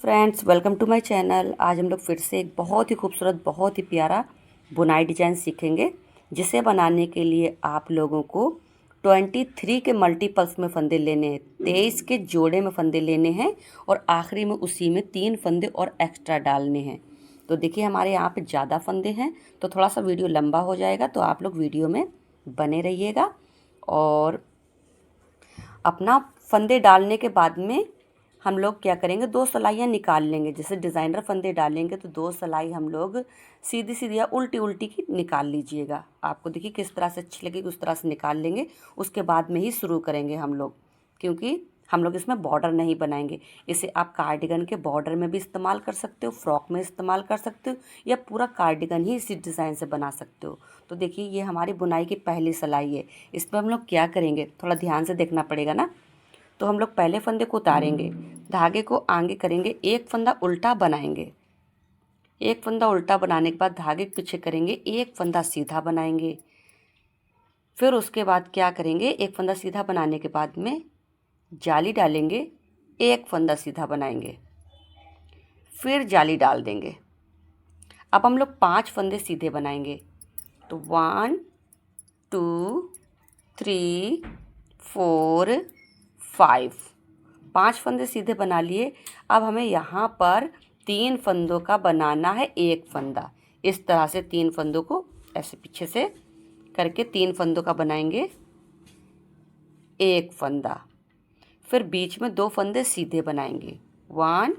Friends, welcome to my channel. आज हम लोग फिर से एक बहुत ही खूबसूरत, बहुत ही प्यारा बुनाई डिजाइन सीखेंगे, जिसे बनाने के लिए आप लोगों को 23 के मल्टीपल्स में फंदे लेने हैं, 23 के जोड़े में फंदे लेने हैं और आखिरी में उसी में 3 फंदे और एक्स्ट्रा डालने हैं। तो देखिए, हमारे यहाँ पे ज़्यादा फंदे हैं तो थोड़ा सा वीडियो लंबा हो जाएगा, तो आप लोग वीडियो में बने रहिएगा। और अपना फंदे डालने के बाद में हम लोग क्या करेंगे, 2 सिलाइयाँ निकाल लेंगे। जैसे डिज़ाइनर फंदे डालेंगे तो 2 सिलाई हम लोग सीधी सीधी या उल्टी उल्टी की निकाल लीजिएगा। आपको देखिए किस तरह से अच्छी लगेगी उस तरह से निकाल लेंगे। उसके बाद में ही शुरू करेंगे हम लोग, क्योंकि हम लोग इसमें बॉर्डर नहीं बनाएंगे। इसे आप कार्डिगन के बॉर्डर में भी इस्तेमाल कर सकते हो, फ्रॉक में इस्तेमाल कर सकते हो, या पूरा कार्डिगन ही इसी डिज़ाइन से बना सकते हो। तो देखिए, ये हमारी बुनाई की पहली सिलाई है। इसमें हम लोग क्या करेंगे, थोड़ा ध्यान से देखना पड़ेगा ना। तो हम लोग पहले फंदे को उतारेंगे, धागे को आगे करेंगे, एक फंदा उल्टा बनाएंगे। एक फंदा उल्टा बनाने के बाद धागे के पीछे करेंगे, एक फंदा सीधा बनाएंगे। फिर उसके बाद क्या करेंगे, एक फंदा सीधा बनाने के बाद में जाली डालेंगे, एक फंदा सीधा बनाएंगे, फिर जाली डाल देंगे। अब हम लोग 5 फंदे सीधे बनाएंगे। तो 1 2 3 4 5, 5 फंदे सीधे बना लिए। अब हमें यहाँ पर 3 फंदों का बनाना है एक फंदा। इस तरह से 3 फंदों को ऐसे पीछे से करके 3 फंदों का बनाएंगे एक फंदा। फिर बीच में 2 फंदे सीधे बनाएंगे, 1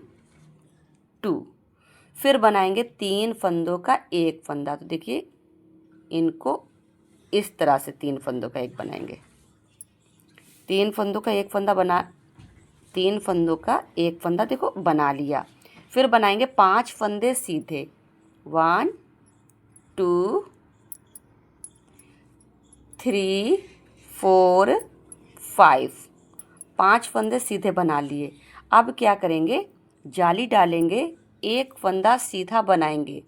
2। फिर बनाएंगे 3 फंदों का एक फंदा। तो देखिए, इनको इस तरह से 3 फंदों का एक बनाएंगे। 3 फंदों का एक फंदा बना, 3 फंदों का एक फंदा देखो बना लिया। फिर बनाएंगे 5 फंदे सीधे, 1 2 3 4 5, 5 फंदे सीधे बना लिए। अब क्या करेंगे, जाली डालेंगे, एक फंदा सीधा बनाएंगे,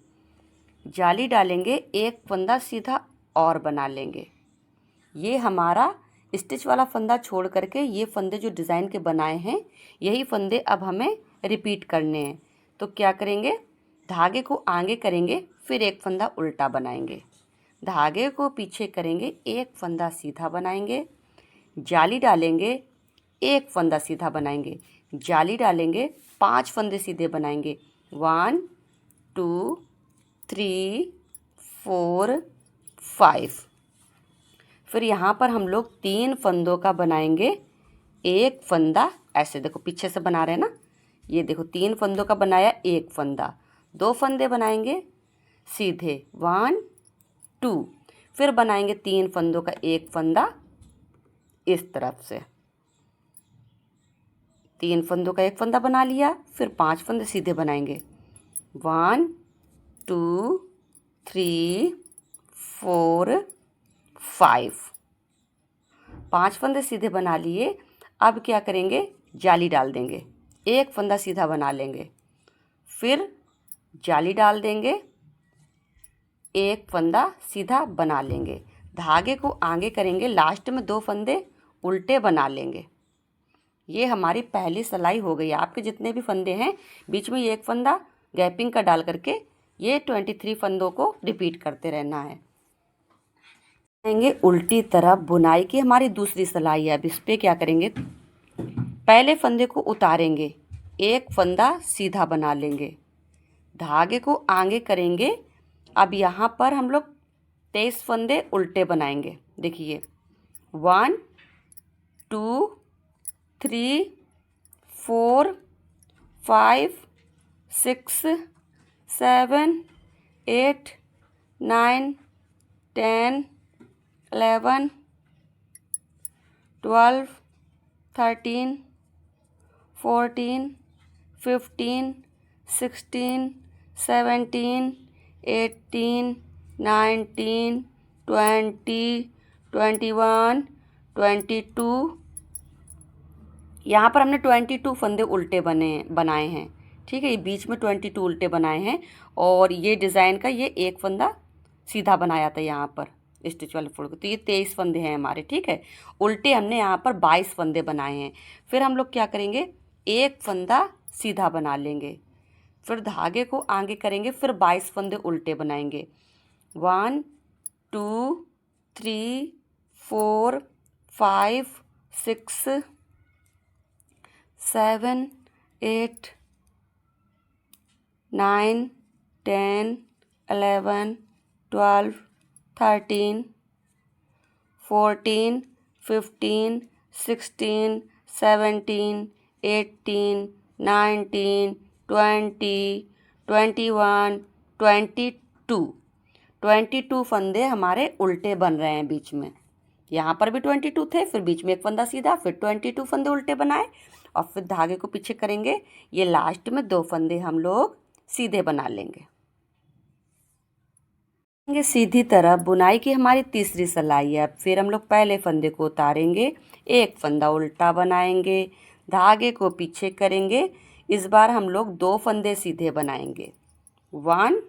जाली डालेंगे, एक फंदा सीधा और बना लेंगे। ये हमारा स्टिच वाला फंदा छोड़ करके ये फंदे जो डिज़ाइन के बनाए हैं, यही फंदे अब हमें रिपीट करने हैं। तो क्या करेंगे, धागे को आगे करेंगे, फिर एक फंदा उल्टा बनाएंगे, धागे को पीछे करेंगे, एक फंदा सीधा बनाएंगे, जाली डालेंगे, एक फंदा सीधा बनाएंगे, जाली डालेंगे, 5 फंदे सीधे बनाएंगे, 1 2 3 4 5। फिर यहाँ पर हम लोग 3 फंदों का बनाएंगे एक फंदा। ऐसे देखो, पीछे से बना रहे हैं ना, ये देखो 3 फंदों का बनाया एक फंदा, 2 फंदे बनाएंगे सीधे, 1 2। फिर बनाएंगे 3 फंदों का एक फंदा इस तरफ से, 3 फंदों का एक फंदा बना लिया। फिर 5 फंदे सीधे बनाएंगे, 1 2 3 4 5, 5 फंदे सीधे बना लिए। अब क्या करेंगे, जाली डाल देंगे, एक फंदा सीधा बना लेंगे, फिर जाली डाल देंगे, एक फंदा सीधा बना लेंगे, धागे को आगे करेंगे, लास्ट में 2 फंदे उल्टे बना लेंगे। ये हमारी पहली सिलाई हो गई। आपके जितने भी फंदे हैं, बीच में एक फंदा गैपिंग का डाल करके ये 23 फंदों को रिपीट करते रहना है। करेंगे उल्टी तरफ बुनाई की हमारी दूसरी सिलाई है। अब इस पर क्या करेंगे, पहले फंदे को उतारेंगे, एक फंदा सीधा बना लेंगे, धागे को आगे करेंगे। अब यहाँ पर हम लोग 23 फंदे उल्टे बनाएंगे। देखिए, 1 2 3 4 5 6 7 8 9 10 11 12 13 14 15 16 17 18 19 20 21 22। यहाँ पर हमने 22 फंदे उल्टे बनाए हैं। ठीक है, ये बीच में 22 उल्टे बनाए हैं, और ये डिज़ाइन का ये एक फंदा सीधा बनाया था यहाँ पर स्टिच वाले फुल को। तो ये 23 फंदे हैं हमारे। ठीक है, उल्टे हमने यहाँ पर 22 फंदे बनाए हैं। फिर हम लोग क्या करेंगे, एक फंदा सीधा बना लेंगे। फिर धागे को आगे करेंगे, फिर 22 फंदे उल्टे बनाएंगे। 1 2 3 4 5 6 7 8 9 10 11 12 13 14 15 16 17 18 19 20 21 22 फंदे हमारे उल्टे बन रहे हैं बीच में। यहाँ पर भी 22 थे, फिर बीच में एक फंदा सीधा, फिर 22 फंदे उल्टे बनाए और फिर धागे को पीछे करेंगे। ये लास्ट में 2 फंदे हम लोग सीधे बना लेंगे। सीधी तरफ बुनाई की हमारी तीसरी सिलाई है। फिर हम लोग पहले फंदे को उतारेंगे, एक फंदा उल्टा बनाएंगे, धागे को पीछे करेंगे। इस बार हम लोग 2 फंदे सीधे बनाएंगे। 1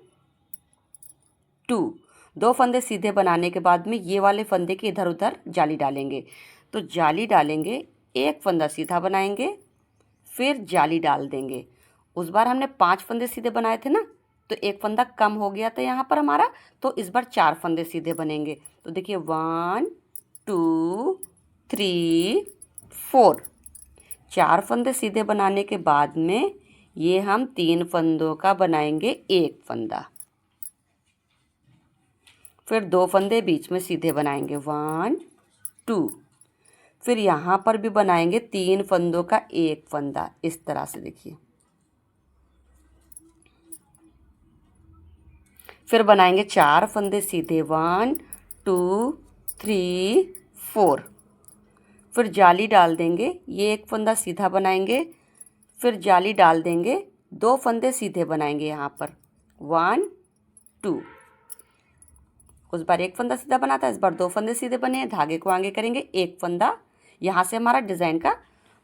2 2 फंदे सीधे बनाने के बाद में ये वाले फंदे के इधर उधर जाली डालेंगे। तो जाली डालेंगे, एक फंदा सीधा बनाएंगे, फिर जाली डाल देंगे। उस बार हमने 5 फंदे सीधे बनाए थे ना, तो एक फंदा कम हो गया था यहाँ पर हमारा, तो इस बार 4 फंदे सीधे बनेंगे। तो देखिए 1 2 3 4 4 फंदे सीधे बनाने के बाद में ये हम 3 फंदों का बनाएंगे एक फंदा। फिर 2 फंदे बीच में सीधे बनाएंगे 1 2। फिर यहाँ पर भी बनाएंगे 3 फंदों का एक फंदा, इस तरह से देखिए। फिर बनाएंगे 4 फंदे सीधे 1 2 3 4। फिर जाली डाल देंगे, ये एक फंदा सीधा बनाएंगे, फिर जाली डाल देंगे, 2 फंदे सीधे बनाएंगे यहाँ पर 1 2। उस बार एक फंदा सीधा बना था, इस बार 2 फंदे सीधे बने हैं। धागे को आगे करेंगे, एक फंदा, यहाँ से हमारा डिज़ाइन का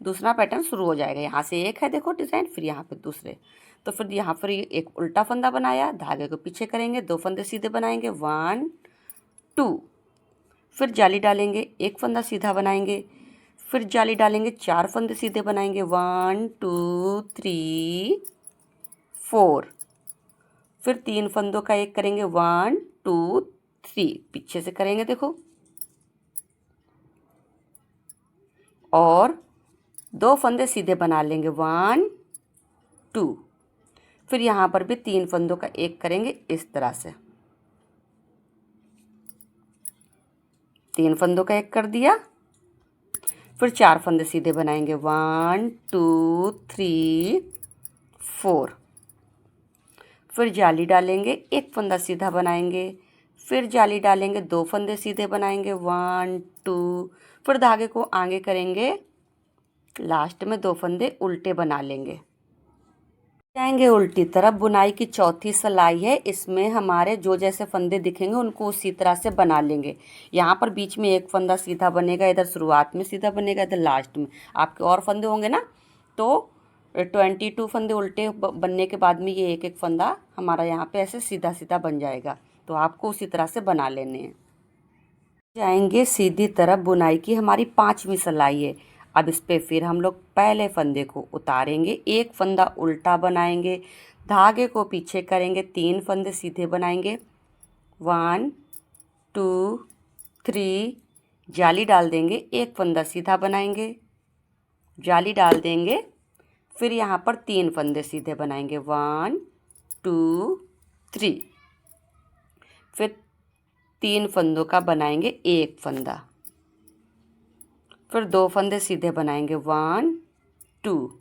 दूसरा पैटर्न शुरू हो जाएगा। यहाँ से एक है देखो डिज़ाइन, फिर यहाँ पे दूसरे। तो फिर यहाँ पर ये एक उल्टा फंदा बनाया, धागे को पीछे करेंगे, 2 फंदे सीधे बनाएंगे 1 2। फिर जाली डालेंगे, एक फंदा सीधा बनाएंगे, फिर जाली डालेंगे, 4 फंदे सीधे बनाएंगे 1 2 3 4। फिर 3 फंदों का एक करेंगे 1 2 3, पीछे से करेंगे देखो, और 2 फंदे सीधे बना लेंगे 1 2। फिर यहाँ पर भी 3 फंदों का एक करेंगे इस तरह से, 3 फंदों का एक कर दिया। फिर 4 फंदे सीधे बनाएंगे 1 2 3 4। फिर जाली डालेंगे, एक फंदा सीधा बनाएंगे, फिर जाली डालेंगे, 2 फंदे सीधे बनाएंगे 1 2। फिर धागे को आगे करेंगे, लास्ट में 2 फंदे उल्टे बना लेंगे। जाएंगे उल्टी तरफ। बुनाई की चौथी सिलाई है, इसमें हमारे जो जैसे फंदे दिखेंगे उनको उसी तरह से बना लेंगे। यहाँ पर बीच में एक फंदा सीधा बनेगा, इधर शुरुआत में सीधा बनेगा, इधर लास्ट में। आपके और फंदे होंगे ना, तो 22 फंदे उल्टे बनने के बाद में ये एक एक फंदा हमारा यहाँ पे ऐसे सीधा सीधा बन जाएगा। तो आपको उसी तरह से बना लेने हैं। जाएंगे सीधी तरफ। बुनाई की हमारी 5वीं सिलाई है। अब इस पे फिर हम लोग पहले फंदे को उतारेंगे, एक फंदा उल्टा बनाएंगे, धागे को पीछे करेंगे, 3 फंदे सीधे बनाएंगे 1 2 3। जाली डाल देंगे, एक फंदा सीधा बनाएंगे, जाली डाल देंगे, फिर यहाँ पर 3 फंदे सीधे बनाएंगे 1 2 3। फिर 3 फंदों का बनाएंगे एक फंदा, फिर 2 फंदे सीधे बनाएंगे 1 2।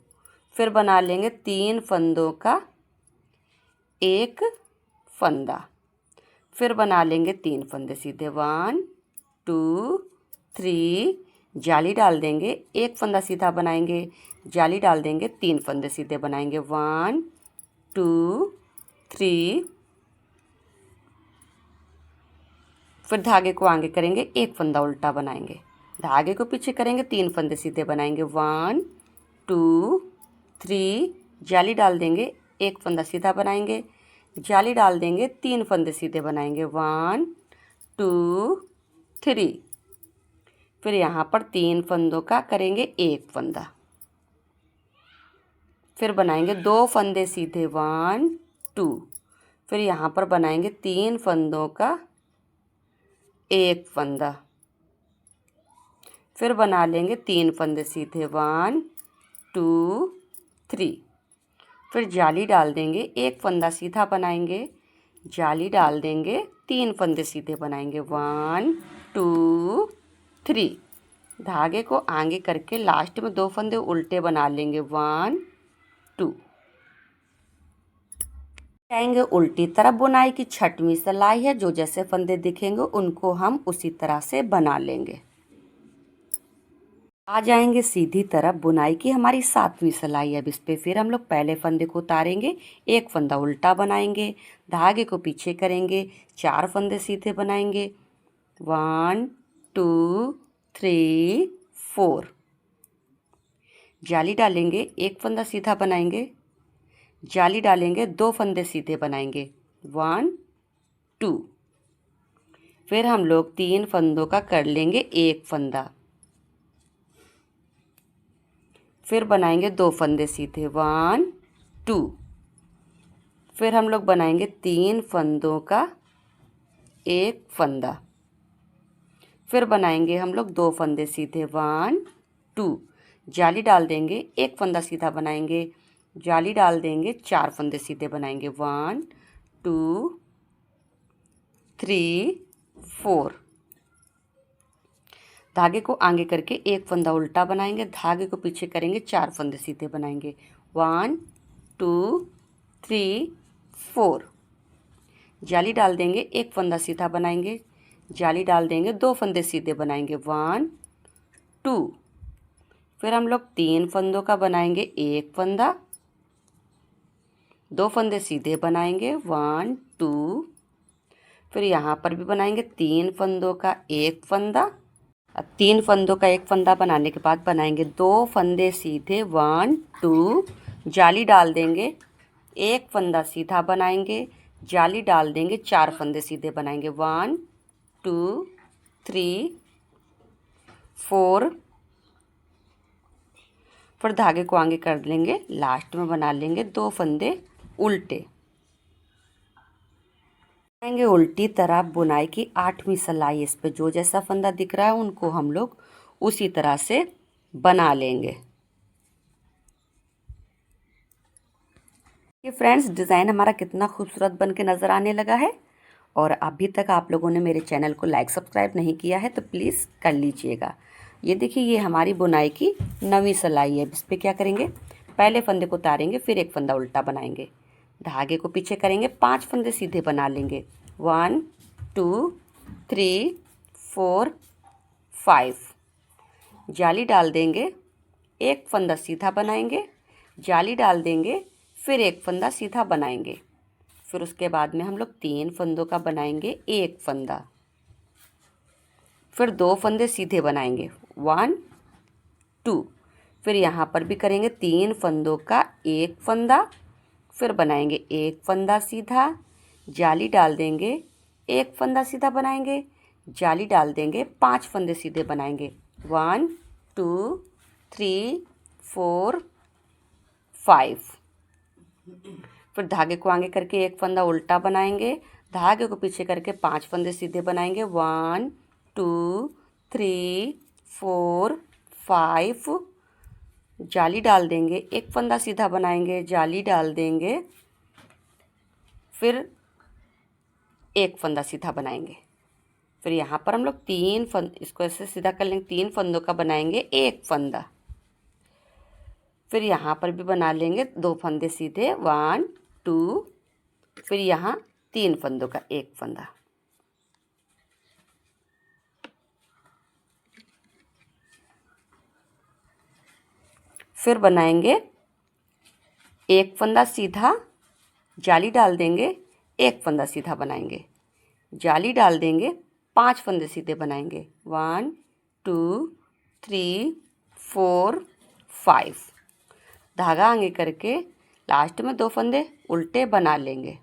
फिर बना लेंगे 3 फंदों का एक फंदा, फिर बना लेंगे 3 फंदे सीधे 1 2 3। जाली डाल देंगे, एक फंदा सीधा बनाएंगे, जाली डाल देंगे, 3 फंदे सीधे बनाएंगे 1 2 3। फिर धागे को आगे करेंगे, एक फंदा उल्टा बनाएंगे, धागे को पीछे करेंगे, 3 फंदे सीधे बनाएंगे 1 2 3। जाली डाल देंगे, एक फंदा सीधा बनाएंगे, जाली डाल देंगे, 3 फंदे सीधे बनाएंगे 1 2 3। फिर यहाँ पर 3 फंदों का करेंगे एक फंदा, फिर बनाएंगे 2 फंदे सीधे 1 2। फिर यहाँ पर बनाएंगे 3 फंदों का एक फंदा। फिर बना लेंगे 3 फंदे सीधे 1 2 3। फिर जाली डाल देंगे, एक फंदा सीधा बनाएंगे, जाली डाल देंगे, 3 फंदे सीधे बनाएंगे 1 2 3। धागे को आगे करके लास्ट में 2 फंदे उल्टे बना लेंगे 1 2। जाएंगे उल्टी तरफ। बुनाई की 6वीं सिलाई है, जो जैसे फंदे दिखेंगे उनको हम उसी तरह से बना लेंगे। आ जाएंगे सीधी तरफ। बुनाई की हमारी 7वीं सिलाई है। अब इस पे फिर हम लोग पहले फंदे को उतारेंगे, एक फंदा उल्टा बनाएंगे, धागे को पीछे करेंगे, 4 फंदे सीधे बनाएंगे 1 2 3 4। जाली डालेंगे, एक फंदा सीधा बनाएंगे, जाली डालेंगे, 2 फंदे सीधे बनाएंगे 1 2। फिर हम लोग 3 फंदों का कर लेंगे एक फंदा। फिर बनाएंगे 2 फंदे सीधे 1 2। फिर हम लोग बनाएंगे 3 फंदों का एक फंदा। फिर बनाएंगे हम लोग 2 फंदे सीधे 1 2। जाली डाल देंगे, एक फंदा सीधा बनाएंगे, जाली डाल देंगे, 4 फंदे सीधे बनाएंगे 1 2 3 4। धागे को आगे करके एक फंदा उल्टा बनाएंगे, धागे को पीछे करेंगे, 4 फंदे सीधे बनाएंगे 1 2 3 4। जाली डाल देंगे, एक फंदा सीधा बनाएंगे, जाली डाल देंगे, 2 फंदे सीधे बनाएंगे 1 2। फिर हम लोग 3 फंदों का बनाएंगे एक फंदा, 2 फंदे सीधे बनाएंगे 1 2। फिर यहाँ पर भी बनाएंगे 3 फंदों का एक फंदा। अब 3 फंदों का एक फंदा बनाने के बाद बनाएंगे 2 फंदे सीधे 1 2। जाली डाल देंगे, एक फंदा सीधा बनाएंगे, जाली डाल देंगे, 4 फंदे सीधे बनाएंगे 1 2 3 4। फिर धागे को आगे कर लेंगे, लास्ट में बना लेंगे 2 फंदे उल्टे। आएंगे उल्टी तरफ। बुनाई की 8वीं सिलाई। इस पे जो जैसा फंदा दिख रहा है उनको हम लोग उसी तरह से बना लेंगे। ये फ्रेंड्स डिज़ाइन हमारा कितना खूबसूरत बन के नज़र आने लगा है। और अभी तक आप लोगों ने मेरे चैनल को लाइक सब्सक्राइब नहीं किया है तो प्लीज़ कर लीजिएगा। ये देखिए, ये हमारी बुनाई की 9वीं सिलाई है। इस पर क्या करेंगे, पहले फंदे को उतारेंगे, फिर एक फंदा उल्टा बनाएंगे, धागे को पीछे करेंगे, 5 फंदे सीधे बना लेंगे 1 2 3 4 5। जाली डाल देंगे, एक फंदा सीधा बनाएंगे, जाली डाल देंगे, फिर एक फंदा सीधा बनाएंगे। फिर उसके बाद में हम लोग 3 फंदों का बनाएंगे एक फंदा। फिर 2 फंदे सीधे बनाएंगे 1 2। फिर यहाँ पर भी करेंगे 3 फंदों का एक फंदा। फिर बनाएंगे एक फंदा सीधा, जाली डाल देंगे, एक फंदा सीधा बनाएंगे, जाली डाल देंगे, 5 फंदे सीधे बनाएंगे 1 2 3 4 5। फिर धागे को आगे करके एक फंदा उल्टा बनाएंगे, धागे को पीछे करके 5 फंदे सीधे बनाएंगे 1 2 3 4 5। जाली डाल देंगे, एक फंदा सीधा बनाएंगे, जाली डाल देंगे, फिर एक फंदा सीधा बनाएंगे। फिर यहाँ पर हम लोग 3 फंद, इसको ऐसे सीधा कर लेंगे, 3 फंदों का बनाएंगे एक फंदा। फिर यहाँ पर भी बना लेंगे 2 फंदे सीधे 1 2। फिर यहाँ 3 फंदों का एक फंदा। फिर बनाएंगे एक फंदा सीधा, जाली डाल देंगे, एक फंदा सीधा बनाएंगे, जाली डाल देंगे, 5 फंदे सीधे बनाएंगे 1 2 3 4 5। धागा आगे करके लास्ट में 2 फंदे उल्टे बना लेंगे।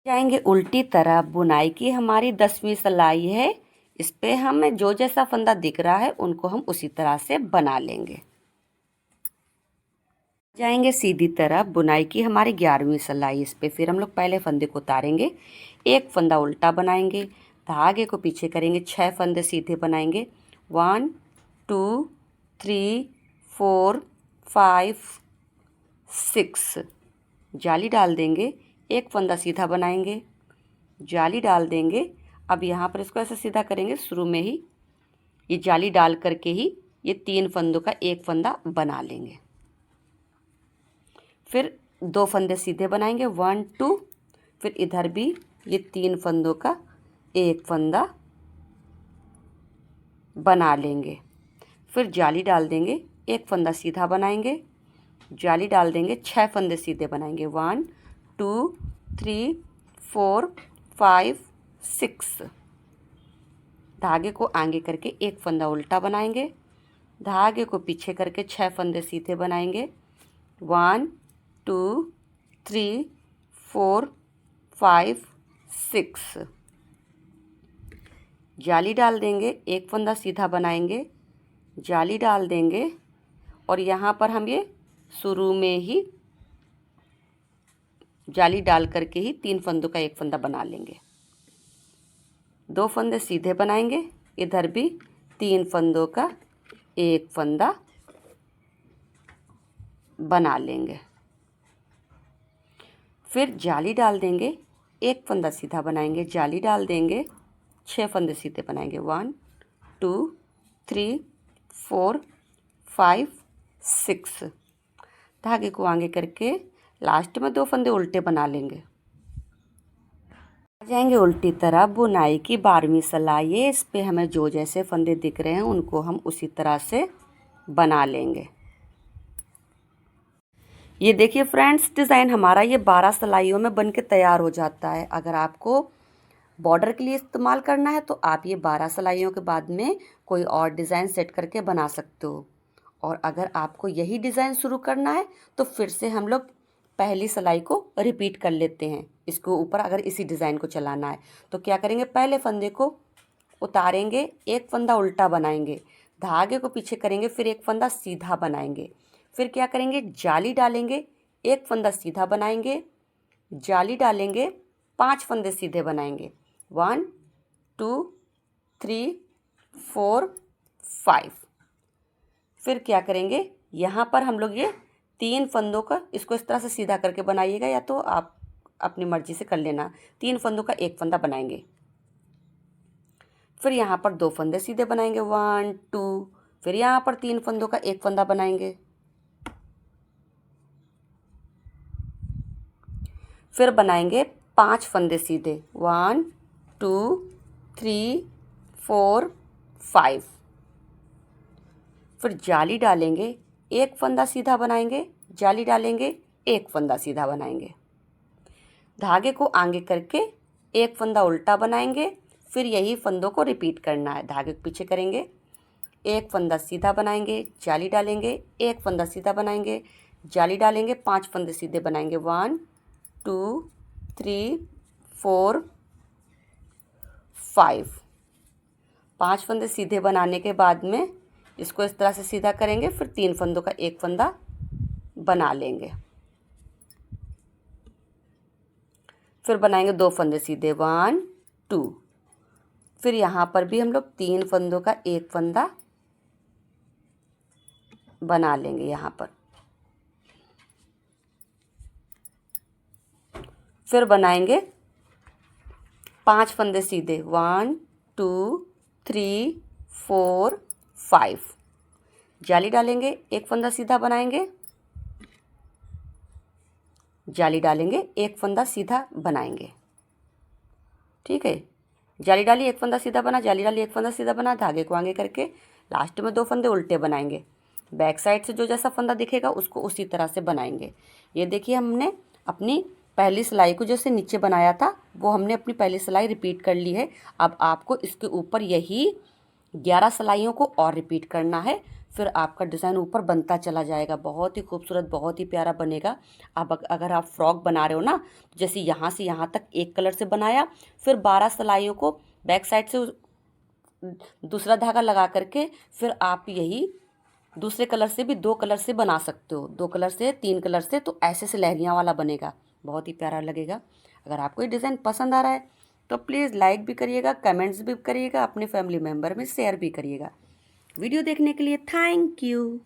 जाएंगे उल्टी तरफ। बुनाई की हमारी 10वीं सिलाई है। इस पे हमें जो जैसा फंदा दिख रहा है उनको हम उसी तरह से बना लेंगे। जाएंगे सीधी तरफ बुनाई की हमारी 11वीं सिलाई। इस पे फिर हम लोग पहले फंदे को उतारेंगे, एक फंदा उल्टा बनाएंगे, धागे को पीछे करेंगे, 6 फंदे सीधे बनाएंगे। 1 2 3 4 5 6 जाली डाल देंगे, एक फंदा सीधा बनाएंगे, जाली डाल देंगे। अब यहाँ पर इसको ऐसे सीधा करेंगे, शुरू में ही ये जाली डाल करके ही ये 3 फंदों का एक फंदा बना लेंगे। फिर 2 फंदे सीधे बनाएंगे, 1 2, फिर इधर भी ये 3 फंदों का एक फंदा बना लेंगे। फिर जाली डाल देंगे, एक फंदा सीधा बनाएंगे, जाली डाल देंगे, 6 फंदे सीधे बनाएंगे, 1 2 3 4 5 6। धागे को आगे करके एक फंदा उल्टा बनाएंगे, धागे को पीछे करके 6 फंदे सीधे बनाएंगे, 1 2 3 4 5 6। जाली डाल देंगे, एक फंदा सीधा बनाएंगे, जाली डाल देंगे और यहाँ पर हम ये शुरू में ही जाली डाल करके ही 3 फंदों का एक फंदा बना लेंगे। 2 फंदे सीधे बनाएंगे, इधर भी 3 फंदों का एक फंदा बना लेंगे। फिर जाली डाल देंगे, एक फंदा सीधा बनाएंगे, जाली डाल देंगे, 6 फंदे सीधे बनाएंगे, 1 2 3 4 5 6। धागे को आगे करके लास्ट में 2 फंदे उल्टे बना लेंगे। आ जाएंगे उल्टी तरफ बुनाई की 12वीं सिलाई है। इस पे हमें जो जैसे फंदे दिख रहे हैं उनको हम उसी तरह से बना लेंगे। ये देखिए फ्रेंड्स, डिज़ाइन हमारा ये 12 सिलाइयों में बन के तैयार हो जाता है। अगर आपको बॉर्डर के लिए इस्तेमाल करना है तो आप ये 12 सिलाइयों के बाद में कोई और डिज़ाइन सेट करके बना सकते हो। और अगर आपको यही डिज़ाइन शुरू करना है तो फिर से हम लोग पहली सिलाई को रिपीट कर लेते हैं। इसको ऊपर अगर इसी डिज़ाइन को चलाना है तो क्या करेंगे, पहले फंदे को उतारेंगे, एक फंदा उल्टा बनाएंगे, धागे को पीछे करेंगे, फिर एक फंदा सीधा बनाएंगे। फिर क्या करेंगे, जाली डालेंगे, एक फंदा सीधा बनाएंगे, जाली डालेंगे, 5 फंदे सीधे बनाएंगे, 1 2 3 4 5। फिर क्या करेंगे, यहाँ पर हम लोग ये 3 फंदों का इसको इस तरह से सीधा करके बनाइएगा, या तो आप अपनी मर्जी से कर लेना। 3 फंदों का एक फंदा बनाएंगे। फिर यहाँ पर 2 फंदे सीधे बनाएंगे, 1 2, फिर यहाँ पर 3 फंदों का एक फंदा बनाएंगे। फिर बनाएंगे 5 फंदे सीधे, 1 2 3 4 5। फिर जाली डालेंगे, एक फंदा सीधा बनाएंगे, जाली डालेंगे, एक फंदा सीधा बनाएंगे, धागे को आगे करके एक फंदा उल्टा बनाएंगे। फिर यही फंदों को रिपीट करना है। धागे को पीछे करेंगे, एक फंदा सीधा बनाएंगे, जाली डालेंगे, एक फंदा सीधा बनाएंगे, जाली डालेंगे, 5 फंदे सीधे बनाएंगे, 1 2 3 4 5। 5 फंदे सीधे बनाने के बाद में इसको इस तरह से सीधा करेंगे, फिर 3 फंदों का एक फंदा बना लेंगे। फिर बनाएंगे 2 फंदे सीधे, 1 2। फिर यहाँ पर भी हम लोग 3 फंदों का एक फंदा बना लेंगे यहाँ पर। फिर बनाएंगे 5 फंदे सीधे, 1 2 3 4 5। जाली डालेंगे, एक फंदा सीधा बनाएंगे, जाली डालेंगे, एक फंदा सीधा बनाएंगे। ठीक है, जाली डाली, एक फंदा सीधा बना, जाली डाली, एक फंदा सीधा बना, धागे को आगे करके लास्ट में 2 फंदे उल्टे बनाएंगे। बैक साइड से जो जैसा फंदा दिखेगा उसको उसी तरह से बनाएंगे। ये देखिए, हमने अपनी पहली सिलाई को जैसे नीचे बनाया था वो हमने अपनी पहली सिलाई रिपीट कर ली है। अब आपको इसके ऊपर यही 11 सिलाइयों को और रिपीट करना है। फिर आपका डिज़ाइन ऊपर बनता चला जाएगा, बहुत ही खूबसूरत, बहुत ही प्यारा बनेगा। अब अगर आप फ्रॉक बना रहे हो ना, जैसे यहाँ से यहाँ तक एक कलर से बनाया, फिर 12 सिलाइयों को बैक साइड से दूसरा धागा लगा करके फिर आप यही दूसरे कलर से भी 2 कलर से बना सकते हो, 2 कलर से 3 कलर से, तो ऐसे से लहरियाँ वाला बनेगा, बहुत ही प्यारा लगेगा। अगर आपको ये डिज़ाइन पसंद आ रहा है तो प्लीज़ लाइक भी करिएगा, कमेंट्स भी करिएगा, अपने फैमिली मेम्बर में शेयर भी करिएगा। वीडियो देखने के लिए थैंक यू।